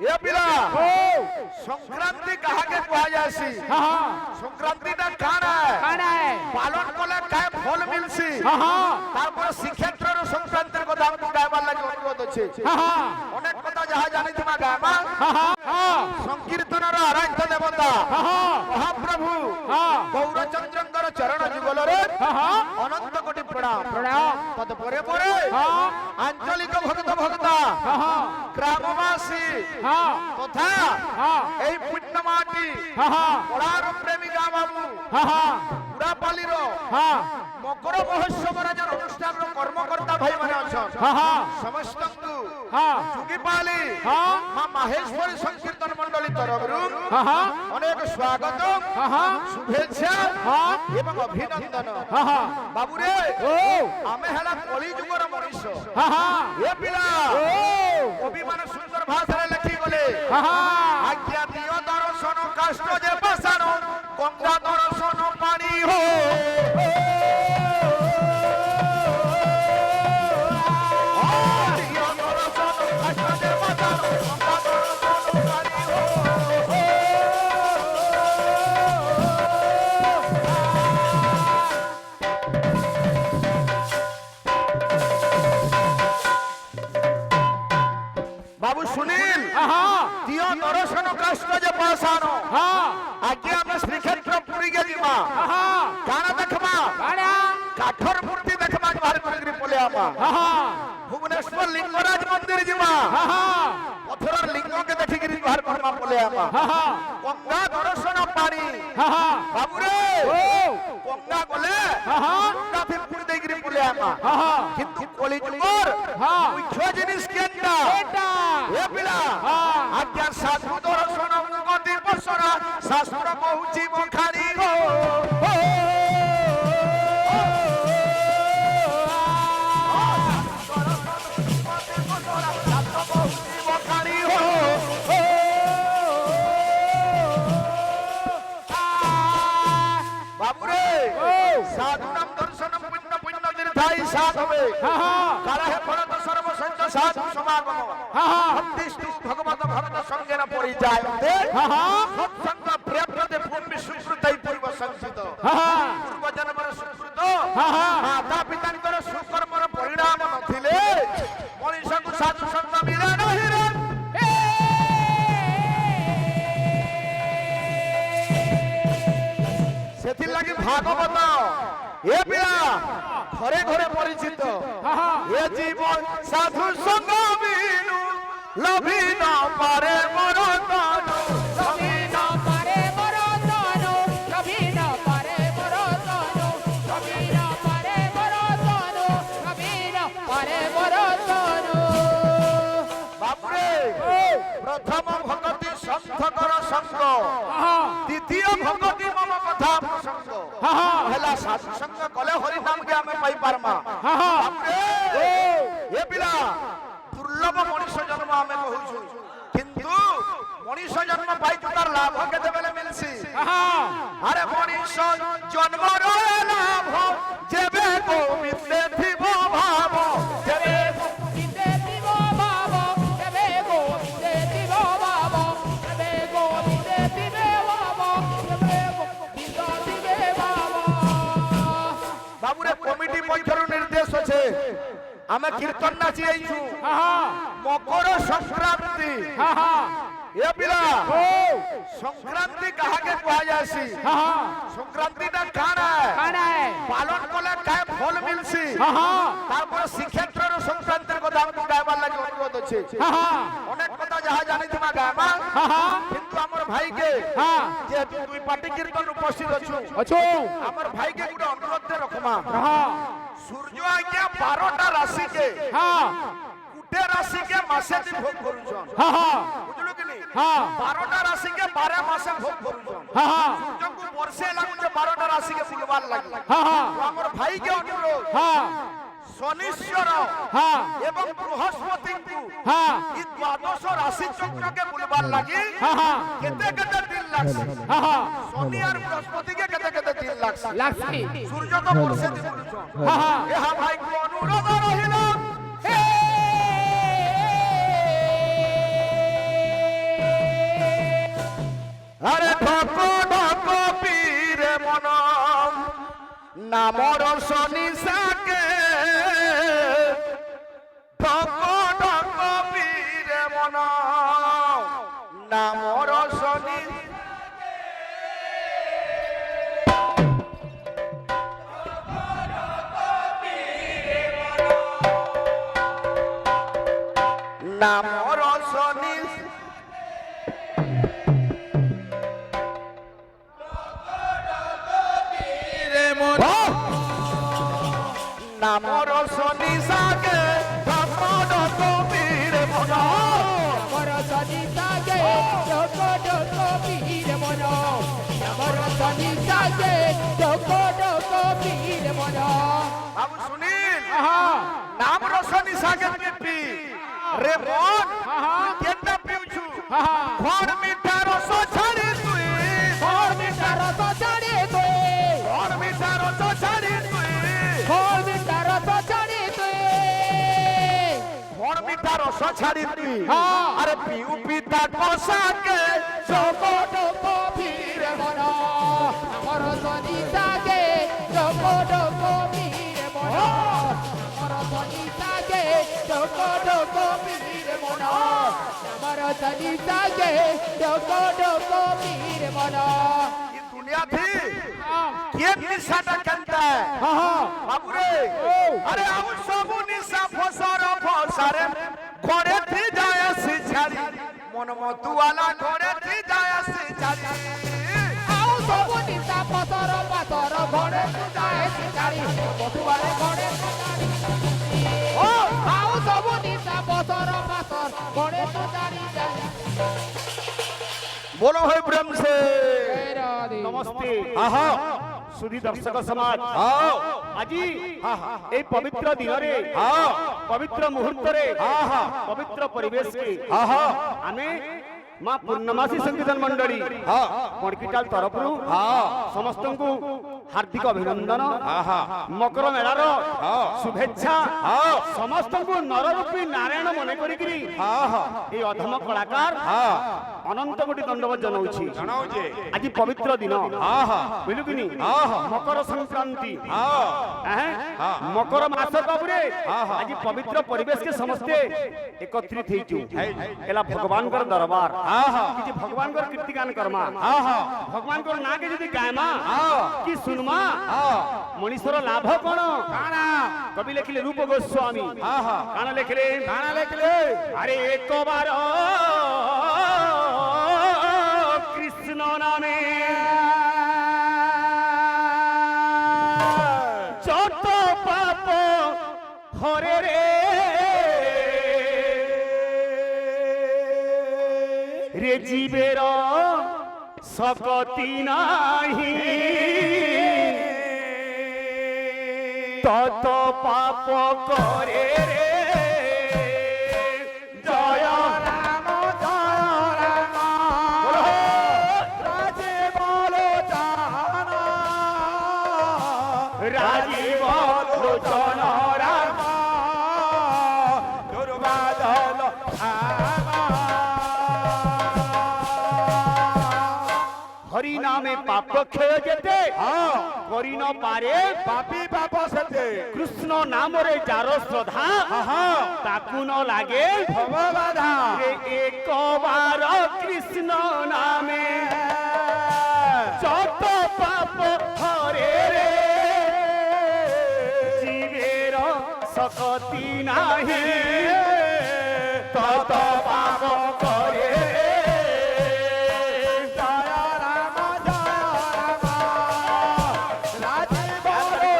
এ পিলা সংক্রান্তি কাহাকে কুয়া যায়ছি সংক্রান্তিটা কানা পালন কলে কায় ফল মিলছি তারপর শ্রীক্ষেত্রের সংক্রান্তির কথা আমি গাইবার লাগে অনুরোধ আছে অনেক কথা যাহা জানিথিমা গাইমা সংকীর্তনর আরাধ্য দেবতা মহাপ্রভু গৌরচন্দ্রঙ্কর চরণ যুগলরে অনন্ত কোটি প্রণাম তৎপরে পরে আঞ্চলিক ভক্ত ভক্তা গ্রামবাসী তথা এই পুণ্যমাটি পড়ার প্রেমিকা বাবু উড়াপালির মকর মহোৎসবর যে অনুষ্ঠানর কর্মকর্তা ভাই মানে আছেন সমস্তଙ୍କୁ যুগিপালি মা মাহেশ্বরী সংকীর্তন মণ্ডলী তরফରୁ অনেক স্বাগত শুভেচ্ছা এবং অভিনন্দন বাবুরে আমি হেলা কলি যুগর মনীষ এ পিলা কবি মানে সুন্দর ভাষায় লেখি গলে আজ্ঞা দিও দর্শন কাষ্ট যে পাসানো গঙ্গা দর্শন পানি হো বাবু সুনীল দিও দর্শন কাষ্ট যে পাসানো আজ্ঞা আমরা শ্রীক্ষেত্র পুরী গে যিমা কানা দেখমা কাঠর মূর্তি দেখমা বাহার করে পলে আমা ভুবনেশ্বর লিঙ্গরাজ মন্দির যিমা পথরর লিঙ্গকে দেখিকি বাহার করমা পলে আমা গঙ্গা দর্শন পানি বাবুরে গঙ্গা গলে গঙ্গা ফিপুর দেইকি পলে আমা কিন্তু কলিযুগর মুখ্য জিনিস কেনটা এ পিলা আজ্ঞা সাধু দর্শন গতি বসরা শাস্ত্র কহুচি বখানি গো বাবুরে সাধু নাম দর্শন পুণ্য পুণ্য তীর্থাই সাধ হবে কারা হে ভরত সর্বসঞ্চ সাধু সমাগম ভক্তি ভগবত ভরত সঙ্গেন পরিচয় সৎসঙ্গ প্রেমতে ভূমি সুকৃতই পূর্ব সংসিত পূর্ব জন্মর সুকৃত মাতা পিতাঙ্কর সুকর্মর পরিণাম নথিলে মଣିষକୁ সাধু সঙ্গ মিলে ନାହିଁ রে সেথির লাগি ভাগবত এ পিলা ঘরে ঘরে পরিচিত এ জীবন সাধু সঙ্গ বিনু লভি না পারে মরতন লভি না পারে মরতন লভি না পারে মরতন লভি না পারে মরতন লভি না পারে মরতন বাপরে প্রথম ভগতি সন্থকর সঙ্গ দ্বিতীয় ভগতি মম কথা প্রসঙ্গ হেলা সাধু সঙ্গ কলে হরি নাম কে আমি পাই পারমা বাপরে এ পিলা দুর্লভ মনুষ্য জন্ম আমি কহুছু কিন্তু মনুষ্য জন্ম পাইছু তার লাভ কেতে বেলে মিলছি আরে মনুষ্য জন্মর লাভ যেবে গোবিন্দে থিব ভাব যেবে গোবিন্দে থিব ভাব যেবে গোবিন্দে থিব ভাব যেবে গোবিন্দে থিবে ভাব যেবে গোবিন্দ থিবে ভাব বাবুরে কমিটি পক্ষরু নির্দেশ আছে আমি কীর্তন নাচি আইছু মকর সংক্রান্তি এ পিলা সংক্রান্তি কাহাকে কুয়া যায়ছি সংক্রান্তিটা কানা পালন কলে কায় ফল মিলছি তারপর শ্রীক্ষেত্রের সংক্রান্তির কথা আমি গাইবার লাগে অনুরোধ আছে অনেক কথা যাহা জানিথিমা গাইমা কিন্তু আমার ভাইকে যেহেতু দুই পার্টি কীর্তন উপস্থিত অছু আমার ভাইকে গোটে অনুরোধ রখমা সূর্য আজ্ঞা 12টা রাশিকে গুটে রাশিকে মাসে দিন ভোগ করুছন বুঝলু কি নি 12টা রাশিকে 12 মাসে ভোগ করুছন সূর্যকু বর্ষে লাগুছে 12টা রাশিকে বুলবার লাগি আমার ভাইকে অনুরোধ শনিশ্বর এবং বৃহস্পতিଙ୍କୁ এই দ্বাদশ রাশি চক্রকে বুলবার লাগি কেতে কেতে দিন লাগছে শনি আর বৃহস্পতিকে কেতে কেতে দিন লাগছে সূর্য তো বর্ষে দিন বুলুছন এহা ভাইকে অনুরোধ রহিল আরে ঢক ঢক পীরে মন নামর শনিসাকে ঢক ঢক পীরে মন নামর শনি নামর শনি নামর শনি সাকে ঢক ঢক পীরে মন আমার শনি সাগে ঢক ঢক পীরে মন আমার শনি সাগে ঢক ঢক পীরে মন বাবু শুনিল নাম রসনি সাগে পি রে মন কেনটা পিউছু ঘর মিঠা রস ছাড়ি তুই ঘর মিঠা রস ছাড়ি তুই ঘর মিঠা রস ছাড়ি তুই ঘর মিঠা রস ছাড়ি তুই ঘর মিঠা রস ছাড়ি তুই হ্যাঁ। আরে পিউ পিতা কসাকে ঢক ঢক পীরে মন আমার শনি সাগে ঢক ঢক পীরে মন আমার শনি সাগে ঢক ঢক পীরে মন আমার শনি সাগে ঢক ঢক পীরে মন ই দুনিয়া থি কেন নিশাটা কেনতা বাবু রে আরে আউ সবু নিশা ফসর ফসারে ঘরে থি যায় সি ছাড়ি মন মতুয়ালা ঘরে থি যায় সি ছাড়ি ଆଉ ସବୁ ନିଶା ପତର ପାତର ଘରେ ତୁ ଯାଏ ଶିକାରୀ ବଧୁବାରେ ଘରେ ও ଆଉ ସବୁ ନିଶା ପତର ପାତର ଘରେ ତୁ ଜାଣି ଯାଏ बोलो है ब्रह्म से नमस्ते आहा सुधी दर्शक समाज आओ আজি এই পবিত্র দিনরে आओ পবিত্র মুহূর্তরে आहा পবিত্র পরিবেশকে आहा আমি মা পূর্ণমাসী সংকীর্তন মণ্ডলী हाँ কড়কিটাল তরফରୁ हाँ ସମସ୍ତଙ୍କୁ ହାର୍ଦ୍ଦିକ ଅଭିନନ୍ଦନ आहा ମକର ମେଳାର ହଁ। ଶୁଭେଚ୍ଛା ହଁ। ସମସ୍ତଙ୍କୁ ନରରୂପୀ ନାରାୟଣ ମନେ କରିକିରି आहा এই ଅଧମ କଳାକାର हाँ ଅନନ୍ତ କୋଟି ଦଣ୍ଡବତ ଜଣାଉଛି जनाओ जे ଆଜି ପବିତ୍ର ଦିନ आहा ବୁଝିଲୁ କି ନି आहा ମକର ସଂକ୍ରାନ୍ତି हाँ হ্যাঁ মকর মাস কবরে আহা। আজি পবিত্র পরিবেশকে সমস্তে একত্রিত হইছু হেই। এলা ভগবানଙ୍କର দরবার आहा কিছু ভগবানଙ୍କର কীর্তিগান করমা आहा ভগবানଙ୍କର নাকে যদি গায়মা हाँ কি শুনমা हाँ মনীষর লাভ কোন काना কবি লেখিলে রূপ গোস্বামী आहा কাণ লেখিলে काना लेखले আরে একবার কৃষ্ণ নামে যত পাপ হরে রে রে জীবের শক্তি নাহি তত পাপ করে রে জয় রাম জয় রাম রাজে বলো জানা রাজীব লোচন রাম দুর্বাদল হরি নামে পাপ ক্ষয় যেতে করি ন পারে पापी पाप सते কৃষ্ণ নামরে যার শ্রদ্ধা তাকু ন লাগে भवबाधा রে একবার কৃষ্ণ নামে যত পাপ হরে রে জীবের শক্তি নাহি তত পাপ করে जय राम जय राम राजे बोलो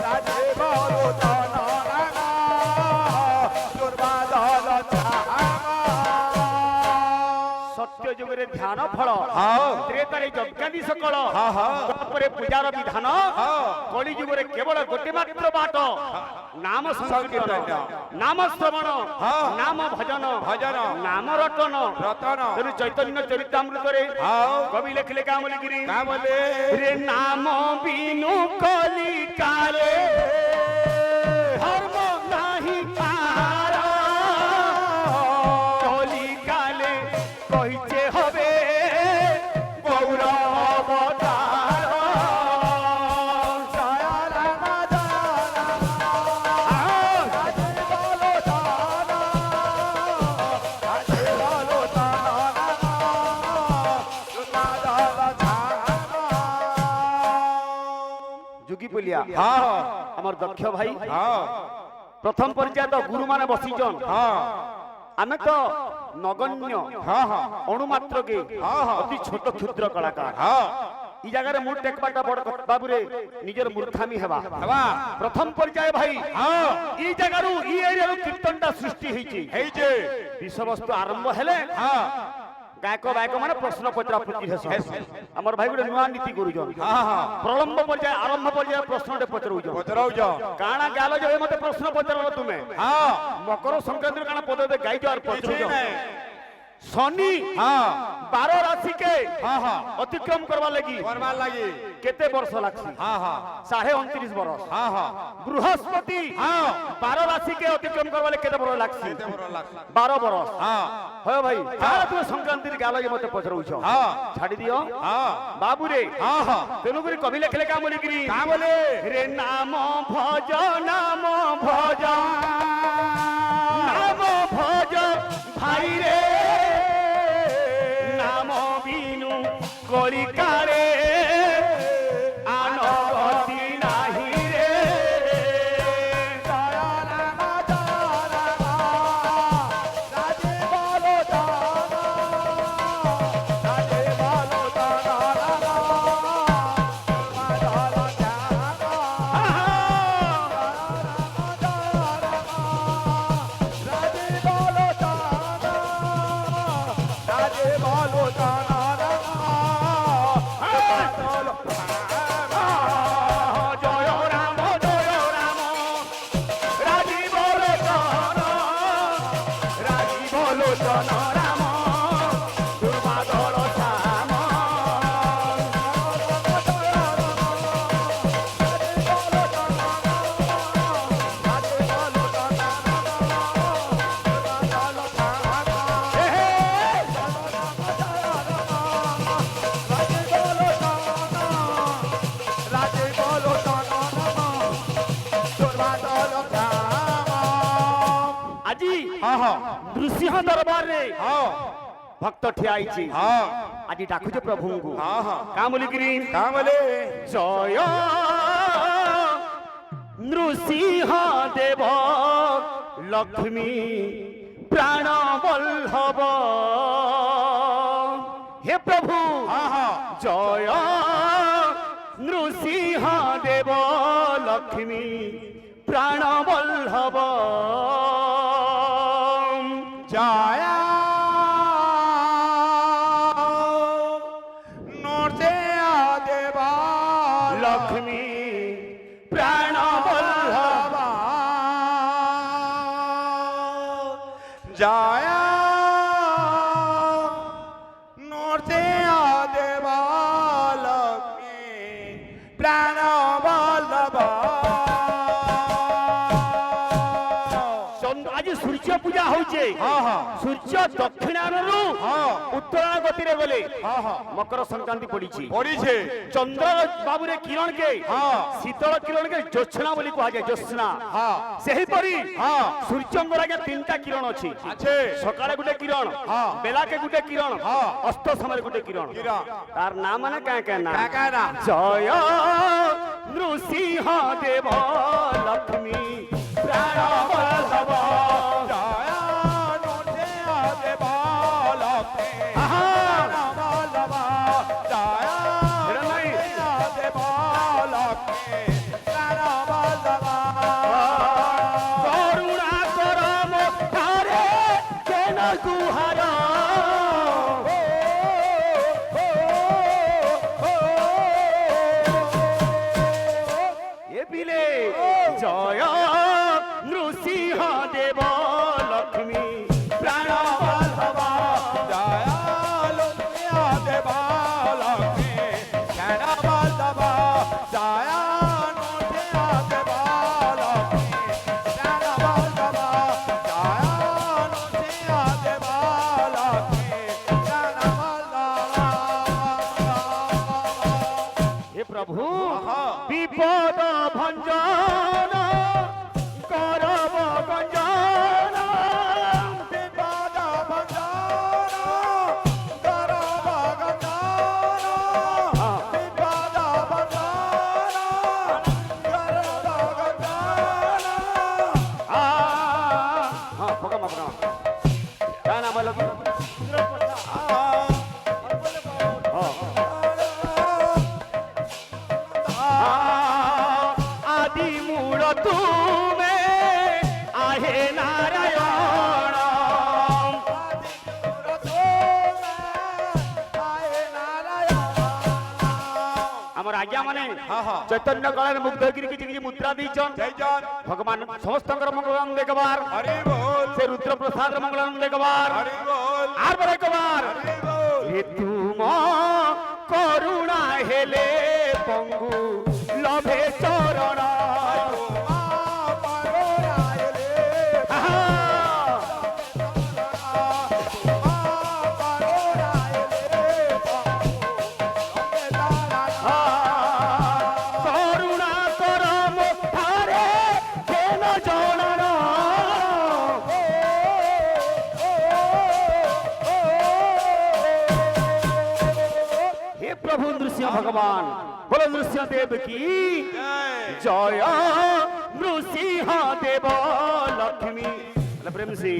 राजे बोलो राम दुर्बादल সত্য যুগের ধ্যান ফল हाँ ত্রেতারে যজ্ঞাদি সকল हाँ हाँ তারপরে পূজার বিধান हाँ কলি যুগরে কেবল গোটে মাত্র বাট নাম সংকীর্তন সংকীর্তন। নাম শ্রবণ हाँ নাম ভজন भजन নাম রটন रतन তেଣୁ ଚୈତନ୍ୟ ଚରିତାମୃତରେ हाँ କବି ଲେଖିଲେ କାଁ ବୋଲିକିରି क्या बोले ରେ ନାମ ବିନୁ କଲି କାଳେ ଧର୍ମ ନାହିଁ ପାର କଲି କାଳେ କହି বলিয়া হ্যাঁ আমার দক্ষ ভাই হ্যাঁ প্রথম পর্যায়ে তো গুরু মানে বসিছন হ্যাঁ আমি তো নগণ্য হ্যাঁ হ্যাঁ অণুমাত্রকে হ্যাঁ, হ্যাঁ। অতি ছোট ক্ষুদ্র কলাকার হ্যাঁ এই জায়গায় মূল টেকবাটা বড় বাবুরে নিজের মূর্খামি হেবা হেবা প্রথম পর্যায়ে ভাই হ্যাঁ এই জায়গারু এই এরিয়ার কীর্তনটা সৃষ্টি হয়েছে এই যে বিষয়বস্তু আরম্ভ হেলে হ্যাঁ গায়ক মানে প্রশ্ন পচরাপচি হেস হেসে। আমার ভাই গোটে নূয়া নীতি করুছন হ্যাঁ হ্যাঁ প্রলম্ব পর্যায়ে আরম্ভ পর্যায়ে প্রশ্নটে পচরাউছন পচরাও যাও কাଣା গাল যে মতে প্রশ্ন পচরাল তুমি হ্যাঁ মকর সংক্রান্তির কাଣା পদে গাইছ আর কিছু পচরুছ নাই শনি হ্যাঁ 12 রাশিকে হ্যাঁ হ্যাঁ অতিক্রম করবার লাগি করবার লাগি কেতে বর্ষ লাগছে হ্যাঁ হ্যাঁ 29.5 বরস হ্যাঁ হ্যাঁ বৃহস্পতি হ্যাঁ 12 রাশিকে অতিক্রম করবার লাগি কেতে বড় লাগছে এতে বড় লাগছে 12 বরস হ্যাঁ হয় ভাই আর তুমি সংক্রান্তির গাল যে মতে পচরউছ হ্যাঁ ছাড়ি দিও হ্যাঁ বাবুরে হ্যাঁ হ্যাঁ তেনুগুরি কবি লেখলে কা বলিকিরি তা বলে রে নাম ভজ নাম ভজ নাম ভজ ভাই রে নাম বিনু কলিকারে আনগতি নাহি রে জয় রাম রাজীব লোচন রাজীব লোচন রাম দুর্বাদর শ্যাম আজি হ্যাঁ হ্যাঁ নৃসিংহ দরবারে হ্যাঁ ভক্ত ঠিয়া আইছি হ্যাঁ আজি ডাকুছে প্রভুঙ্কু হ্যাঁ হ্যাঁ কা বলিকিরি তা বলে জয় নৃসিংহ দেব লক্ষ্মী প্রাণ বল্লভ হে প্রভু হ্যাঁ হ্যাঁ জয় নৃসিংহ দেব লক্ষ্মী প্রাণ বল্লভ জয় নরসে দেবা লক্ষ্মী প্রাণ বল্লভ জয় নরসে দেবা লক্ষ্মী প্রাণ বল্লভ আজ সূর্য পূজা হচ্ছে হ্যাঁ হ্যাঁ সূর্য দক্ষিণায়নরু হ্যাঁ উত্তরায়ণ গতিরে গলে হ্যাঁ হ্যাঁ মকর সংক্রান্তি পড়িছি পড়িছে চন্দ্র বাবুরে কিরণকে হ্যাঁ শীতল কিরণকে জ্যোৎস্না বলি কুহাযায় জ্যোৎস্না হ্যাঁ সেহিপরি হ্যাঁ সূর্যঙ্কর আগে 3টা কিরণ ଅଛି আছে সকালে গুটে কিরণ হ্যাঁ বেলাকে গুটে কিরণ হ্যাঁ অস্ত সময় গুটে কিরণ কিরণ তার নাম মানে কাঁ কাঁ না কাকা না জয় নৃসিংহ দেব লক্ষ্মী প্রাণ বল্লভ জয় নরসে দেবা লক্ষ্মী আহা! বল্লভ জয় এটা নাই। দেবা লক্ষ্মী প্রাণ বল্লভ করুণা করম তারে কেন গুহার এ পিলে জয় নৃসিংহ দেব লক্ষ্মী প্রাণ বল্লভ জয় লক্ষ্মী দেবা লক্ষ্মী প্রাণ বল্লভ জয় নরসে দেবা লক্ষ্মী প্রাণ বল্লভ জয় নরসে দেবা क्या नाम बोलो आदि मूल तुमे आहे नारायण आम आज्ञा माने चैतन्य कला मुग्ध किसी मुद्रा दीचन भगवान समस्त मंगल देखबार से रुद्र प्रसाद मंगल देखबार आर बार एकबार हे तुम करुणा हेले पंगु लभे चरण करुणा करम थारे केन जनन हे प्रभु नृसिंह भगवान बोलो नृसिंह देव की जय नृसिंह देव लक्ष्मी प्रेम से